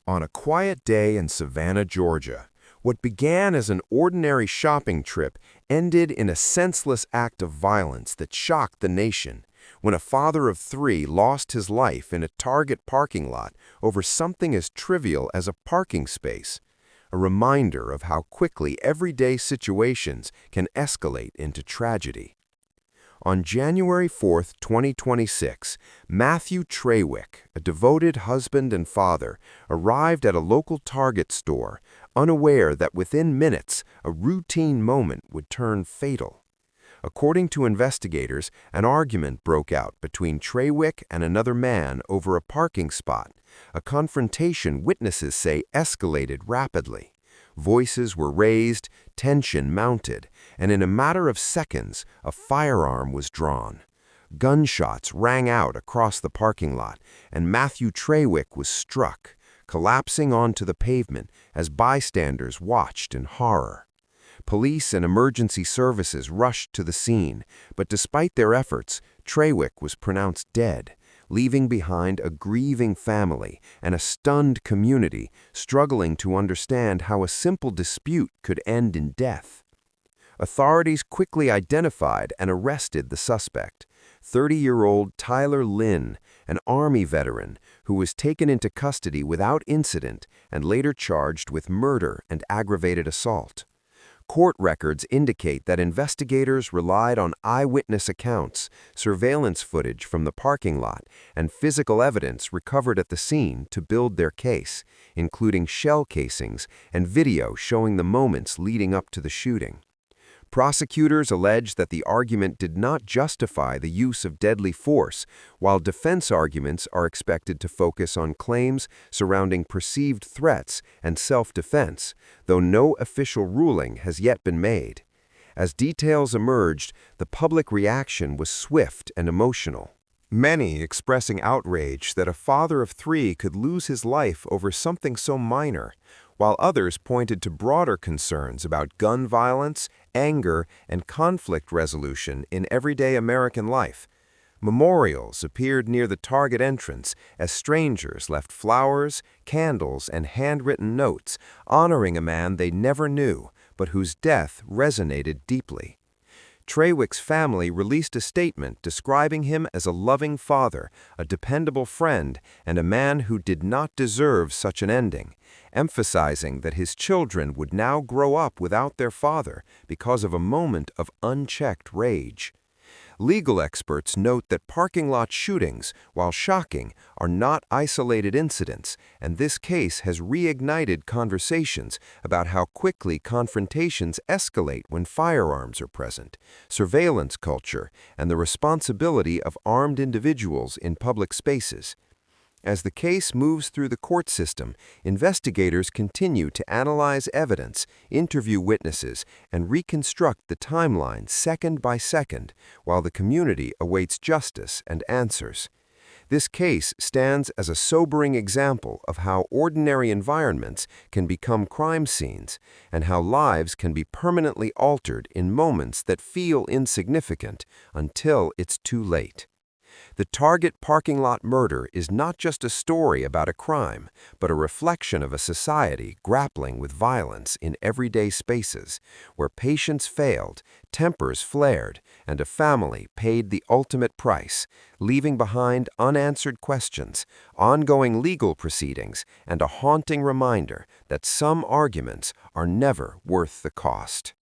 On a quiet day in Savannah, Georgia, what began as an ordinary shopping trip ended in a senseless act of violence that shocked the nation when a father of three lost his life in a Target parking lot over something as trivial as a parking space, a reminder of how quickly everyday situations can escalate into tragedy. On January 4, 2026, Matthew Traywick, a devoted husband and father, arrived at a local Target store, unaware that within minutes, a routine moment would turn fatal. According to investigators, an argument broke out between Traywick and another man over a parking spot, a confrontation witnesses say escalated rapidly. Voices were raised, tension mounted, and in a matter of seconds, a firearm was drawn. Gunshots rang out across the parking lot, and Matthew Traywick was struck, collapsing onto the pavement as bystanders watched in horror. Police and emergency services rushed to the scene, but despite their efforts, Traywick was pronounced dead, leaving behind a grieving family and a stunned community struggling to understand how a simple dispute could end in death. Authorities quickly identified and arrested the suspect, 30-year-old Tyler Linn, an Army veteran who was taken into custody without incident and later charged with murder and aggravated assault. Court records indicate that investigators relied on eyewitness accounts, surveillance footage from the parking lot, and physical evidence recovered at the scene to build their case, including shell casings and video showing the moments leading up to the shooting. Prosecutors allege that the argument did not justify the use of deadly force, while defense arguments are expected to focus on claims surrounding perceived threats and self-defense, though no official ruling has yet been made. As details emerged, the public reaction was swift and emotional, many expressing outrage that a father of three could lose his life over something so minor, while others pointed to broader concerns about gun violence, anger, and conflict resolution in everyday American life. Memorials appeared near the Target entrance as strangers left flowers, candles, and handwritten notes honoring a man they never knew, but whose death resonated deeply. Traywick's family released a statement describing him as a loving father, a dependable friend, and a man who did not deserve such an ending, emphasizing that his children would now grow up without their father because of a moment of unchecked rage. Legal experts note that parking lot shootings, while shocking, are not isolated incidents, and this case has reignited conversations about how quickly confrontations escalate when firearms are present, surveillance culture, and the responsibility of armed individuals in public spaces. As the case moves through the court system, investigators continue to analyze evidence, interview witnesses, and reconstruct the timeline second by second, while the community awaits justice and answers. This case stands as a sobering example of how ordinary environments can become crime scenes and how lives can be permanently altered in moments that feel insignificant until it's too late. The Target parking lot murder is not just a story about a crime, but a reflection of a society grappling with violence in everyday spaces, where patience failed, tempers flared, and a family paid the ultimate price, leaving behind unanswered questions, ongoing legal proceedings, and a haunting reminder that some arguments are never worth the cost.